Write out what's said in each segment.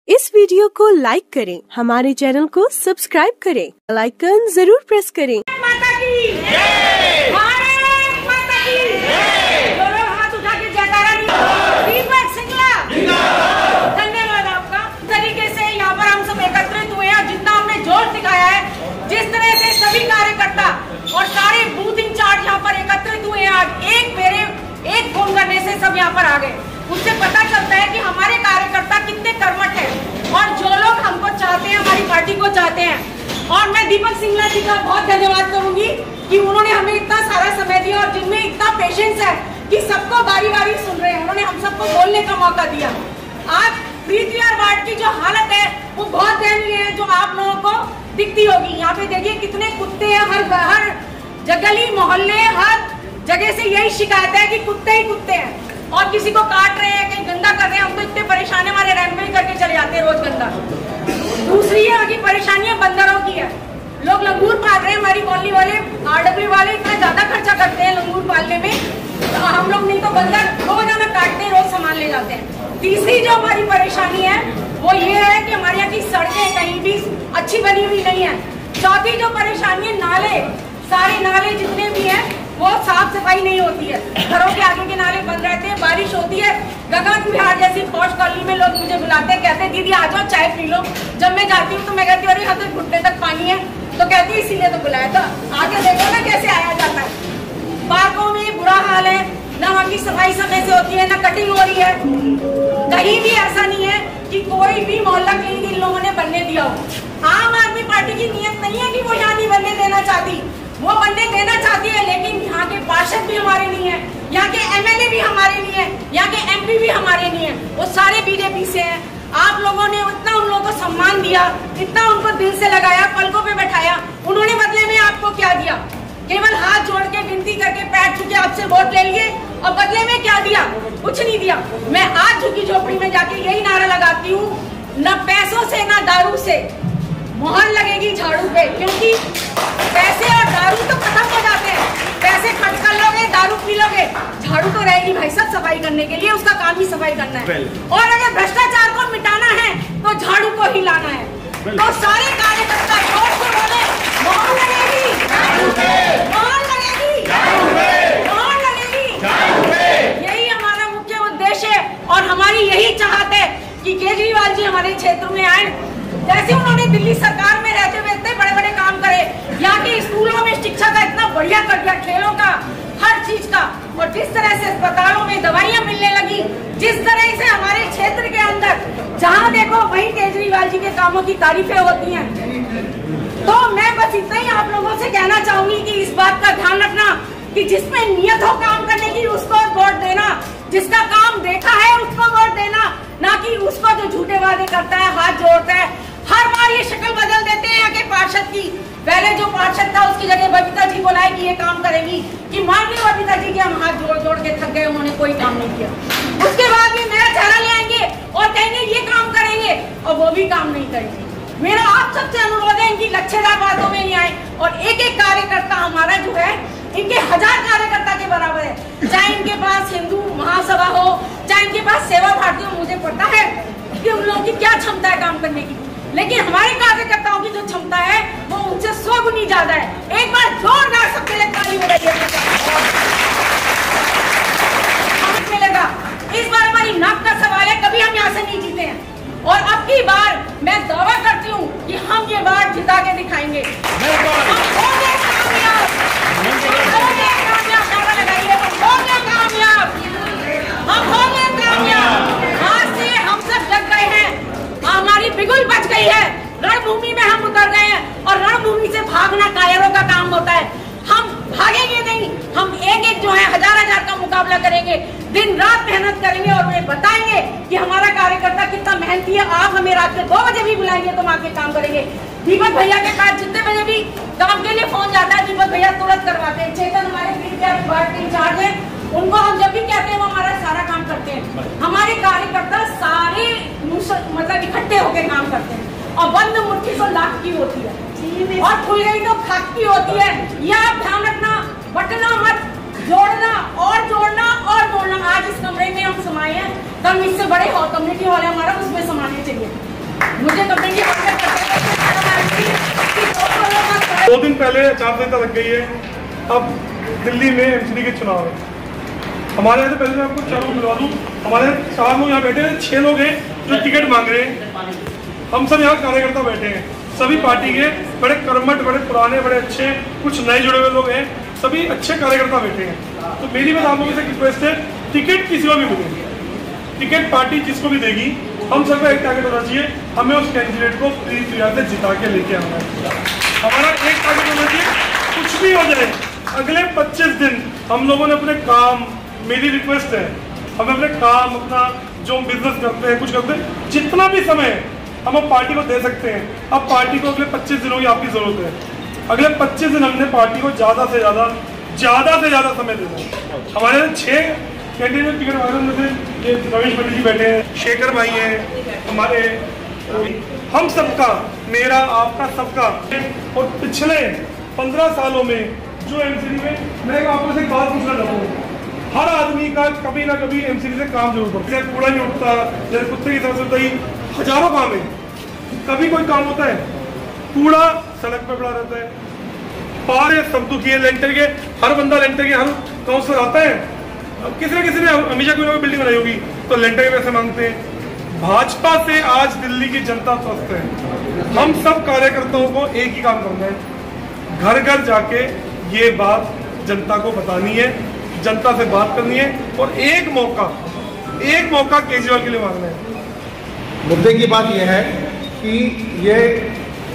इस वीडियो को लाइक करें, हमारे चैनल को सब्सक्राइब करें, बेल आइकन जरूर प्रेस करें। माता की जय, भारत माता की जय। दोनों हाथ उठा के जयकारा दीपक सिंगला जिंदाबाद। धन्यवाद आपका। तरीके से यहाँ पर हम सब एकत्रित हुए हैं। जितना हमने जोश दिखाया है, जिस तरह से सभी कार्यकर्ता और सारे बूथ इंचार्ज यहाँ पर एकत्रित हुए हैं, आज एक फोन करने से सब यहाँ पर आ गए। उससे पता चलता है कि हमारे कार्यकर्ता कितने कर्मठ हैं और जो लोग हमको चाहते हैं, हमारी पार्टी को चाहते हैं। और मैं दीपक सिंगला जी का बहुत धन्यवाद करूंगी कि उन्होंने हमें इतना सारा समय दिया और जिनमें इतना पेशेंस है कि सबको बारी बारी सुन रहे हैं। उन्होंने हम सबको बोलने का मौका दिया। आज प्रीत विहार वार्ड की जो हालत है वो बहुत दयनीय है, जो आप लोगों को दिखती होगी। यहाँ पे देखिए कितने कुत्ते हैं, हर गली मोहल्ले हर जगह से यही शिकायत है कि कुत्ते ही कुत्ते हैं और किसी को काट रहे हैं, कहीं गंदा कर रहे हैं। हम तो इतने परेशान है, हमारे रैंप में करके चले जाते हैं रोज गंदा। दूसरी है की परेशानियां बंदरों की है। लोग लंगूर पाल रहे हैं, हमारी कॉलोनी वाले RW वाले इतना ज्यादा खर्चा करते हैं लंगूर पालने में, तो हम लोग नहीं तो बंदर रोजाना काटते हैं, रोज सामान ले जाते हैं। तीसरी जो हमारी परेशानी है वो ये है कि हमारे यहाँ की सड़कें कहीं भी अच्छी बनी हुई नहीं है। चौथी जो परेशानी है, नाले, सारे नाले जितने भी हैं वो साफ सफाई नहीं होती है। घरों के आगे के नाले बंद रहते हैं, बारिश होती है। गगन विहार जैसी पौष कॉलोनी में लोग मुझे बुलाते हैं, कहते हैं दीदी आ जाओ चाय पी लो। जब मैं जाती हूँ तो मैं कहती हूँ अरे यहाँ तो घुटने तक पानी है, तो कहती है इसीलिए तो बुलाया था, आगे देखो ना कैसे आया जाता है। पार्कों में बुरा हाल है, न वहाँ की सफाई समय से होती है, न कटिंग हो रही है। कहीं भी ऐसा नहीं है कि कोई भी मोहल्ला क्लिनिक इन लोगों ने बनने दिया हो। आम आदमी पार्टी की नियत नहीं है कि वो यहाँ नहीं बनने देना चाहती, वो बनने देना चाहती है, लेकिन यहाँ के पार्षद भी हमारे नहीं है, यहाँ के MLA भी हमारे नहीं है, यहाँ के MP भी हमारे नहीं है, वो सारे BJP से हैं। आप लोगों ने इतना उन लोगों को सम्मान दिया, इतना उनको दिल से लगाया, पलकों पे बैठाया। उन्होंने बदले में आपको क्या दिया? केवल हाथ जोड़ के विनती करके पैर छू के आपसे वोट ले लिए और बदले में क्या दिया? कुछ नहीं दिया। मैं आज झुग्गी झोपड़ी में जाके यही नारा लगाती हूँ, न पैसों से न दारू से मोहर लगेगी झाड़ू पे, क्योंकि पैसे और दारू तो खत्म हो जाते हैं। पैसे खर्च कर लोगे, दारू पी लोगे, झाड़ू तो रहेगी भाई सब सफाई करने के लिए, उसका काम ही सफाई करना है। और अगर भ्रष्टाचार को मिटाना है तो झाड़ू को ही लाना है। तो सारे कार्यकर्ता जोर से बोले, मोहर लगेगी, मोहर लगेगी, मोहर लगेगी। यही हमारा मुख्य उद्देश्य है और हमारी यही चाहत है कि केजरीवाल जी हमारे क्षेत्र में आए। जैसे उन्होंने दिल्ली सरकार में रहते हुए इतने बड़े बड़े काम करे, यहाँ के स्कूलों में शिक्षा का इतना बढ़िया कर दिया, खेलों का, हर चीज का, और जिस तरह से अस्पतालों में दवाइयां मिलने लगी, जिस तरह से हमारे क्षेत्र के अंदर जहाँ देखो वहीं केजरीवाल जी के कामों की तारीफें होती हैं। तो मैं बस इतना ही आप लोगों से कहना चाहूंगी कि इस बात का ध्यान रखना कि जिसमें नियत हो काम करने की उसको वोट देना, जिसका काम देखा है उसको वोट देना, ना कि उसको जो झूठे वादे करता है, हाथ जोड़ता है। हर बार ये शक्ल बदल देते हैं यहाँ के पार्षद की। पहले जो पार्षद था उसकी जगह बबीता जी को लाए कि ये काम करेगी, कि मान ली बबीता जी के हम हाथ जोड़ जोड़ के थक गए, उन्होंने कोई काम नहीं किया। उसके बाद भी नया चेहरा ले आएंगे और कहेंगे ये काम करेंगे, और वो भी काम नहीं करेंगे। मेरा आप सबसे अनुरोध है इनकी लच्छेदार बातों में नहीं आए और एक एक कार्यकर्ता हमारा जो है इनके 1000 कार्यकर्ता के बराबर है। चाहे इनके पास हिंदू महासभा हो, चाहे इनके पास सेवा भारती हो, मुझे पता है कि उन लोगों की क्या क्षमता है काम करने की, लेकिन हमारे कार्यकर्ताओं की जो क्षमता है वो उनसे 100 गुनी ज्यादा है। एक बार जोरदार सबके लिए ताली बजाइए। हमें मिलेगा। इस बार हमारी नाक का सवाल है, कभी हम यहाँ से नहीं जीते हैं और अब की बार मैं दावा करती हूँ कि हम ये बार जिता के दिखाएंगे। हम होंगे कामयाब, हम होंगे कामयाब। आज से हम सब जग गए हैं, हमारी बिगुल बच गई है, रणभूमि में हम उतर गए हैं और रणभूमि से भागना कायरों का काम होता है। हम भागेंगे नहीं, हम एक एक जो है 1000 का मुकाबला करेंगे, दिन रात मेहनत करेंगे और उन्हें बताएंगे कि हमारा कार्यकर्ता कितना मेहनती है। आप हमें रात के 2 बजे भी बुलाएंगे तो हम आके काम करेंगे। दीपक भैया के पास जितने बजे भी काम के लिए फोन जाता है, दीपक भैया तुरंत करवाते हैं। चेतन हमारे वार्ड के इंचार्ज है, उनको हम जब भी कहते हैं वो हमारा सारा काम करते हैं। हमारे कार्यकर्ता सारे मतलब इकट्ठे होकर काम करते हैं और बंद मुट्ठी तो लाख की होती है और खुल गई तो खाक की होती है। यह आप ध्यान रखना, बटना मत, जोड़ना और जोड़ना और जोड़ना। आज इस कमरे में हम समाये हैं, कल इससे बड़े हॉल कम्युनिटी हॉल है हमारा, उसमें समाने चाहिए। 2 दिन पहले आचार संहिता लग गई है। अब दिल्ली में एमसीडी के चुनाव है। हमारे यहाँ से पहले मैं आपको 4 लोग मिलवा दूँ। हमारे 4 लोग यहाँ बैठे हैं, 6 लोग हैं जो टिकट मांग रहे हैं। हम सब यहाँ कार्यकर्ता बैठे हैं, सभी पार्टी के बड़े कर्मठ, बड़े पुराने, बड़े अच्छे, कुछ नए जुड़े हुए लोग हैं, सभी अच्छे कार्यकर्ता बैठे हैं। तो मेरी बस आप लोगों से रिक्वेस्ट है, टिकट किसी को भी मिलेगी, टिकट पार्टी जिसको भी देगी, हम सबका एक टारगेट होना चाहिए, हमें उस कैंडिडेट को पूरी तैयार से जिता के लेके आना है। हमारा एक टारगेट होना चाहिए, कुछ भी हो जाए अगले 25 दिन हम लोगों ने अपने काम, मेरी रिक्वेस्ट है, हमें अपने काम, अपना जो बिजनेस करते हैं, कुछ करते हैं, जितना भी समय हम अब पार्टी को दे सकते हैं। अब पार्टी को अगले 25 दिनों की आपकी जरूरत है। अगले 25 दिन हमने पार्टी को ज़्यादा से ज़्यादा समय देना है। हमारे 6 कैंडिडेट टिकट वाले में से ये रमेश पंडित जी बैठे हैं, शेखर भाई हैं हमारे, हम सबका, मेरा, आपका, सबका। और पिछले 15 सालों में जो एमसीडी में, मैं आपको से एक बात पूछना चाहता हूँ, हर आदमी का कभी ना कभी एमसीडी से काम जरूर पड़ता है। कूड़ा नहीं उठता, जैसे कुत्ते की तरफ से हजारों काम है, कभी कोई काम होता है, कूड़ा सड़क पे पड़ा रहता है, पारे सब दुखी है, लेंटर के, हर बंदा लेंटर के, हर काउंसलर आता है, अब किसी ने हमेशा कोई ना कोई बिल्डिंग बनाई होगी तो लेंटर के पैसे मांगते हैं। भाजपा से आज दिल्ली की जनता स्वस्थ है। हम सब कार्यकर्ताओं को एक ही काम करना है, घर घर जाके ये बात जनता को बतानी है, जनता से बात करनी है, और एक मौका केजरीवाल के लिए मांगना है। मुद्दे की बात यह है कि ये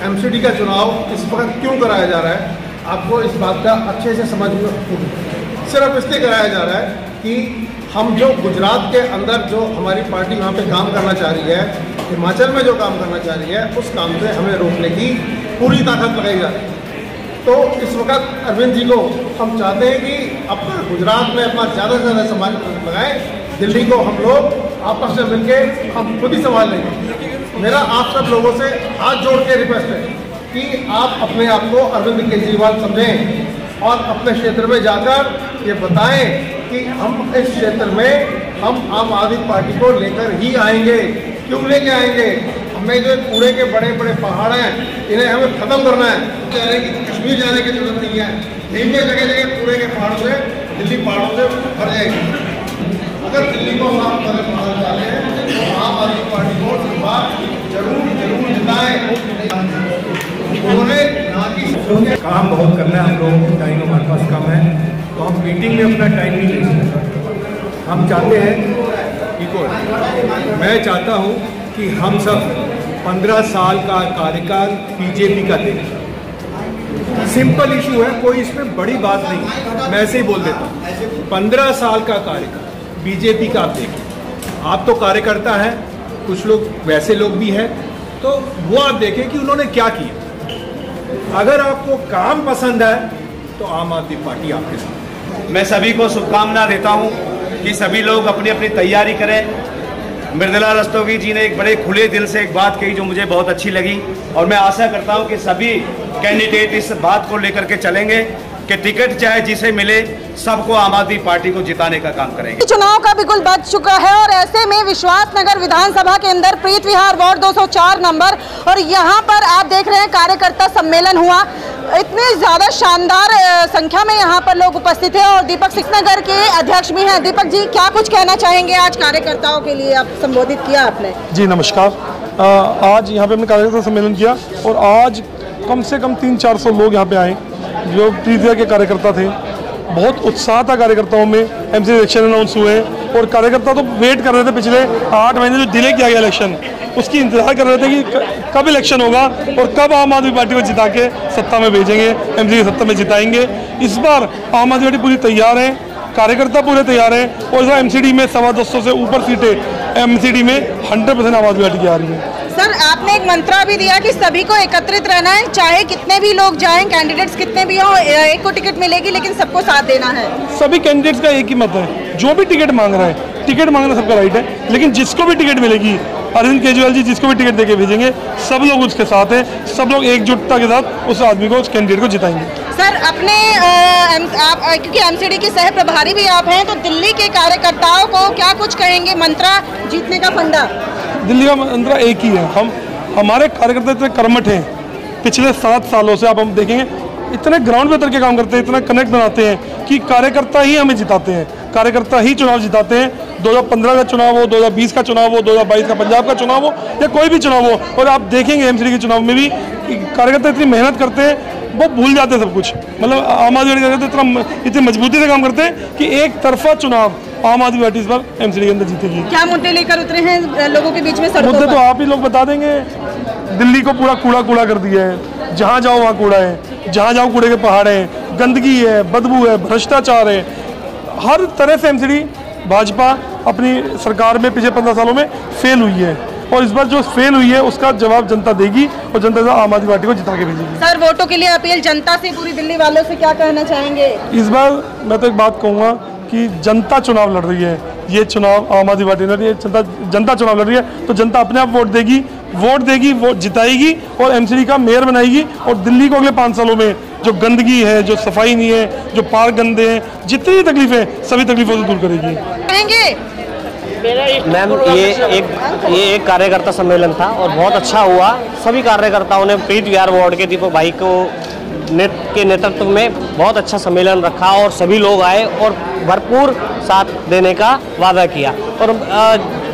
एमसीडी का चुनाव इस वक्त क्यों कराया जा रहा है, आपको इस बात का अच्छे से समझ में सिर्फ इसलिए कराया जा रहा है कि हम जो गुजरात के अंदर जो हमारी पार्टी वहाँ पे काम करना चाह रही है, हिमाचल में जो काम करना चाह रही है, उस काम से हमें रोकने की पूरी ताकत लगाई जा रही है। तो इस वक्त अरविंद जी को हम चाहते हैं कि अपना गुजरात में अपना ज़्यादा से ज़्यादा समाज लगाएं, दिल्ली को हम लोग आपस में मिलकर हम खुद ही संभाल लेंगे। मेरा आप सब लोगों से हाथ जोड़ के रिक्वेस्ट है कि आप अपने आप को अरविंद केजरीवाल समझें और अपने क्षेत्र में जाकर ये बताएं कि हम इस क्षेत्र में हम आम आदमी पार्टी को लेकर ही आएंगे। क्यों लेके आएंगे? हमें जो कूड़े के बड़े बड़े पहाड़ हैं, इन्हें हमें ख़त्म करना है। कश्मीर जाने की जरूरत नहीं है, यहीं पे जगह जगह कूड़े के पहाड़ों से, दिल्ली पहाड़ों से भर जाएगी। अगर दिल्ली को साफ करना चाहते हैं तो आम आदमी पार्टी को इस बार जरूर जिताएं। उन्होंने काम बहुत करना है, हम लोगों को टाइम हमारे पास कम है, तो हम मीटिंग में अपना टाइम नहीं ले सकते। हम चाहते हैं कि मैं चाहता हूँ कि हम सब 15 साल का कार्यकाल बीजेपी का देखें। सिंपल इशू है, कोई इसमें बड़ी बात नहीं, मैं ऐसे ही बोल देता हूँ। 15 साल का कार्यकाल बीजेपी का आप देखें। आप तो कार्यकर्ता हैं, कुछ लोग वैसे लोग भी हैं, तो वो आप देखें कि उन्होंने क्या किया। अगर आपको काम पसंद है तो आम आदमी पार्टी आपके साथ। मैं सभी को शुभकामना देता हूं कि सभी लोग अपनी अपनी तैयारी करें। मृदुला रस्तोगी जी ने एक बड़े खुले दिल से एक बात कही जो मुझे बहुत अच्छी लगी, और मैं आशा करता हूं कि सभी कैंडिडेट इस बात को लेकर के चलेंगे कि टिकट चाहे जिसे मिले, सबको आम आदमी पार्टी को जिताने का काम करेंगे। चुनाव का बिगुल बज चुका है और ऐसे में विश्वासनगर विधानसभा के अंदर प्रीत विहार वार्ड 204 नंबर, और यहाँ पर आप देख रहे हैं कार्यकर्ता सम्मेलन हुआ। इतनी ज्यादा शानदार संख्या में यहाँ पर लोग उपस्थित हैं और दीपक सिकनगर के अध्यक्ष भी हैं। दीपक जी, क्या कुछ कहना चाहेंगे? आज कार्यकर्ताओं के लिए आप संबोधित किया आपने। जी नमस्कार। आज यहाँ पे हमने कार्यकर्ता सम्मेलन किया और आज कम से कम 300-400 लोग यहाँ पे आए जो प्रीतिया के कार्यकर्ता थे। बहुत उत्साह था कार्यकर्ताओं में। एमसी इलेक्शन अनाउंस हुए और कार्यकर्ता तो वेट कर रहे थे, पिछले 8 महीने जो डिले किया गया इलेक्शन, उसकी इंतजार कर रहे थे कि कब इलेक्शन होगा और कब आम आदमी पार्टी को जिता के सत्ता में भेजेंगे, एमसी की सत्ता में जिताएंगे। इस बार आम आदमी पार्टी पूरी तैयार है, कार्यकर्ता पूरे तैयार हैं और इस बार एमसीडी में 225 से ऊपर सीटें एमसीडी में 100% आम आदमी पार्टी की आ रही है। सर, आपने एक मंत्रा भी दिया कि सभी को एकत्रित रहना है, चाहे कितने भी लोग जाएं, कैंडिडेट्स कितने भी हों, एक को टिकट मिलेगी लेकिन सबको साथ देना है। सभी कैंडिडेट्स का एक ही मत है, जो भी टिकट मांग रहा है, टिकट मांगना सबका राइट है, लेकिन जिसको भी टिकट मिलेगी, अरविंद केजरीवाल जी जिसको भी टिकट देके भेजेंगे, सब लोग उसके साथ हैं, सब लोग एकजुटता के साथ उस आदमी को, उस कैंडिडेट को जिताएंगे। सर, अपने आप क्योंकि एमसीडी के सह प्रभारी भी आप हैं, तो दिल्ली के कार्यकर्ताओं को क्या कुछ कहेंगे? मंत्रा जीतने का फंडा? दिल्ली का मंत्रा एक ही है, हमारे कार्यकर्ता इतने कर्मठ हैं पिछले 7 सालों से आप हम देखेंगे इतने ग्राउंड पे उतर के काम करते हैं, इतना कनेक्ट बनाते हैं कि कार्यकर्ता ही हमें जिताते हैं, कार्यकर्ता ही चुनाव जिताते हैं। 2015 का चुनाव हो, 2020 का चुनाव हो, 2022 का पंजाब का चुनाव हो या कोई भी चुनाव हो, और आप देखेंगे एमसीडी के चुनाव में भी कार्यकर्ता इतनी मेहनत करते हैं, वो भूल जाते हैं सब कुछ। मतलब आम आदमी पार्टी इतनी मजबूती से काम करते हैं कि एक तरफा चुनाव आम आदमी पार्टी इस बार एमसीडी के अंदर जीतेगी। क्या मुद्दे लेकर उतरे हैं लोगों के बीच में? मुद्दे तो आप ही लोग बता देंगे। दिल्ली को पूरा कूड़ा कर दिया है, जहाँ जाओ वहाँ कूड़ा है, जहाँ जाओ कूड़े के पहाड़ हैं, गंदगी है, बदबू है, भ्रष्टाचार है। हर तरह से एमसीडी भाजपा अपनी सरकार में पिछले 15 सालों में फेल हुई है, और इस बार जो फेल हुई है उसका जवाब जनता देगी और जनता आम आदमी पार्टी को जिता के भेजेगी। सर, वोटों के लिए अपील जनता से, पूरी दिल्ली वालों से क्या कहना चाहेंगे? इस बार मैं तो एक बात कहूँगा कि जनता चुनाव लड़ रही है, ये चुनाव आम आदमी पार्टी लड़ रही है, जनता चुनाव लड़ रही है, तो जनता अपने आप वोट देगी, वोट जिताएगी और एमसीडी का मेयर बनाएगी। और दिल्ली को अगले 5 सालों में जो गंदगी है, जो सफाई नहीं है, जो पार्क गंदे हैं, जितनी तकलीफें सभी तकलीफों से दूर करेगी। मैम, ये एक कार्यकर्ता सम्मेलन था और बहुत अच्छा हुआ। सभी कार्यकर्ताओं ने प्रीत विहार वार्ड के दीपक भाई के नेतृत्व में बहुत अच्छा सम्मेलन रखा और सभी लोग आए और भरपूर साथ देने का वादा किया। और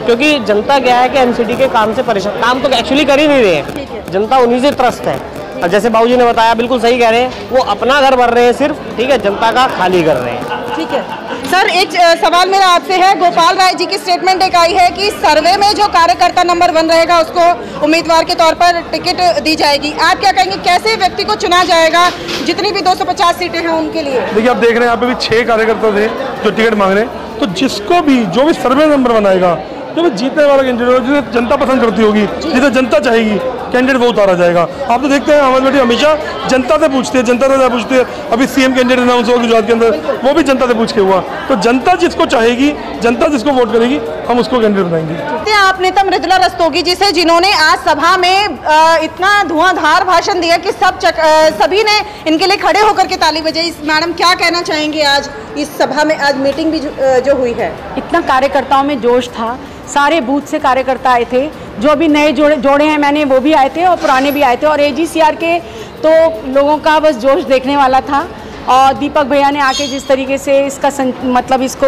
क्योंकि जनता क्या है कि एमसीडी के काम से परेशान, काम तो एक्चुअली कर ही नहीं रहे हैं, जनता उन्हीं से त्रस्त है। और जैसे बाबूजी ने बताया, बिल्कुल सही कह रहे हैं, वो अपना घर भर रहे हैं सिर्फ, ठीक है, जनता का खाली कर रहे हैं। ठीक है सर, एक सवाल मेरा आपसे है। गोपाल राय जी की स्टेटमेंट एक आई है कि सर्वे में जो कार्यकर्ता नंबर 1 रहेगा उसको उम्मीदवार के तौर पर टिकट दी जाएगी। आप क्या कहेंगे, कैसे व्यक्ति को चुना जाएगा जितनी भी 250 सीटें हैं उनके लिए? देखिए, आप देख रहे हैं यहाँ पे भी 6 कार्यकर्ता थे जो टिकट मांग रहे हैं, तो जिसको भी जो भी सर्वे नंबर बनाएगा, जो भी जीतने वाला कैंडिडेट होगा, जिसे जनता पसंद करती होगी, जिसे जनता चाहेगी कैंडिडेट, वो उतारा जाएगा। आप तो देखते हैं आम आदमी पार्टी हमेशा जनता से पूछती है, जनता से पूछती है। अभी सीएम कैंडिडेट अनाउंस हुआ गुजरात के अंदर, वो भी जनता से पूछ के हुआ। तो जनता जिसको चाहेगी, जनता जिसको वोट करेगी, हम उसको कैंडिडेट बनाएंगे। आप नेता मृदुला रस्तोगी जी से, जिन्होंने आज सभा में इतना धुआंधार भाषण दिया कि सभी ने इनके लिए खड़े होकर के ताली बजाई। मैडम, क्या कहना चाहेंगे आज इस सभा में? आज मीटिंग भी जो हुई है, इतना कार्यकर्ताओं में जोश था, सारे बूथ से कार्यकर्ता आए थे, जो भी नए जोड़े हैं मैंने वो भी आए थे और पुराने भी आए थे, और एजीसीआर के तो लोगों का बस जोश देखने वाला था। और दीपक भैया ने आके जिस तरीके से इसका मतलब इसको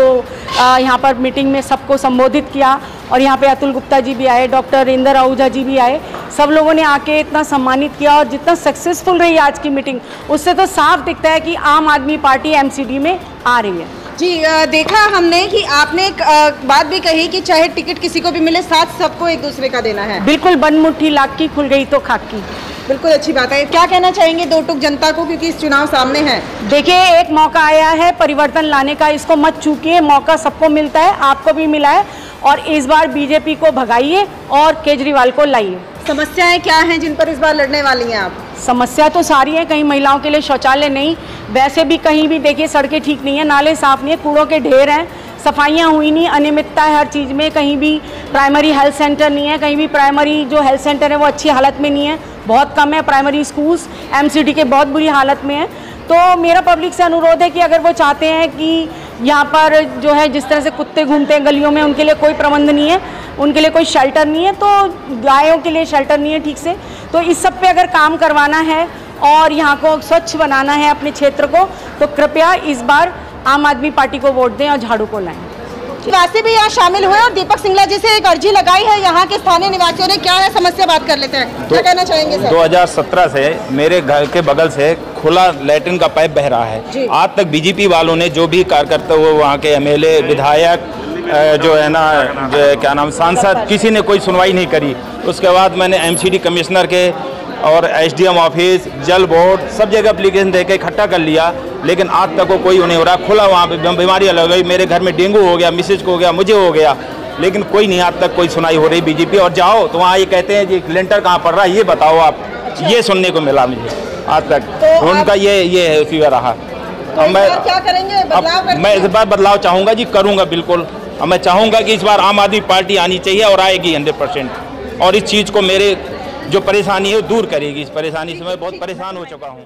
यहाँ पर मीटिंग में सबको संबोधित किया, और यहाँ पे अतुल गुप्ता जी भी आए, डॉक्टर इंदर आहूजा जी भी आए, सब लोगों ने आके इतना सम्मानित किया। और जितना सक्सेसफुल रही आज की मीटिंग, उससे तो साफ दिखता है कि आम आदमी पार्टी एमसीडी में आ रही है। जी, देखा हमने कि आपने एक बात भी कही कि चाहे टिकट किसी को भी मिले, साथ सबको एक दूसरे का देना है। बिल्कुल, बन मुट्ठी लाख की खुल गई तो खाक की। बिल्कुल अच्छी बात है। क्या कहना चाहेंगे दो टुक जनता को, क्योंकि इस चुनाव सामने है? देखिए, एक मौका आया है परिवर्तन लाने का, इसको मत चूकिए। मौका सबको मिलता है, आपको भी मिला है, और इस बार बीजेपी को भगाइए और केजरीवाल को लाइए। समस्याएं क्या हैं जिन पर इस बार लड़ने वाली हैं आप? समस्या तो सारी है, कहीं महिलाओं के लिए शौचालय नहीं, वैसे भी कहीं भी देखिए सड़कें ठीक नहीं है, नाले साफ नहीं है, कूड़ों के ढेर हैं, सफाइयाँ हुई नहीं, अनियमितता है हर चीज़ में, कहीं भी प्राइमरी हेल्थ सेंटर नहीं है, कहीं भी प्राइमरी जो हेल्थ सेंटर है वो अच्छी हालत में नहीं है, बहुत कम है। प्राइमरी स्कूल्स एमसीडी के बहुत बुरी हालत में है। तो मेरा पब्लिक से अनुरोध है कि अगर वो चाहते हैं कि यहाँ पर जो है जिस तरह से कुत्ते घूमते हैं गलियों में, उनके लिए कोई प्रबंध नहीं है, उनके लिए कोई शेल्टर नहीं है, तो गायों के लिए शेल्टर नहीं है ठीक से, तो इस सब पे अगर काम करवाना है और यहाँ को स्वच्छ बनाना है अपने क्षेत्र को, तो कृपया इस बार आम आदमी पार्टी को वोट दें और झाड़ू को लाएं। निवासी भी यहाँ शामिल हुए और दीपक सिंगला जी से एक अर्जी लगाई है यहाँ के स्थानीय निवासियों ने। क्या है समस्या, बात कर लेते हैं। क्या कहना चाहेंगे सर? 2017 से मेरे घर के बगल से खुला लैट्रिन का पाइप बह रहा है। आज तक बीजेपी वालों ने जो भी कार्यकर्ता हुए, वहाँ के एमएलए, विधायक, जो है ना क्या नाम, सांसद, किसी ने कोई सुनवाई नहीं करी। उसके बाद मैंने एमसीडी कमिश्नर के और एसडीएम ऑफिस, जल बोर्ड, सब जगह एप्लीकेशन दे के इकट्ठा कर लिया, लेकिन आज तक वो कोई नहीं हो रहा। खुला वहाँ पे बीमारियाँ लग गई, मेरे घर में डेंगू हो गया, मिसेज को हो गया, मुझे हो गया, लेकिन कोई नहीं, आज तक कोई सुनाई हो रही बीजेपी। और जाओ तो वहाँ ये कहते हैं जी लेंटर कहाँ पड़ रहा है, ये बताओ आप। ये सुनने को मिला मुझे आज तक। तो उनका ये है फीवर रहा। तो मैं क्या करेंगे, बदलाव? मैं इस बार बदलाव चाहूँगा जी, करूँगा बिल्कुल। और मैं चाहूँगा कि इस बार आम आदमी पार्टी आनी चाहिए और आएगी 100%, और इस चीज़ को मेरे जो परेशानी है वो दूर करेगी। इस परेशानी से मैं बहुत परेशान हो चुका हूँ।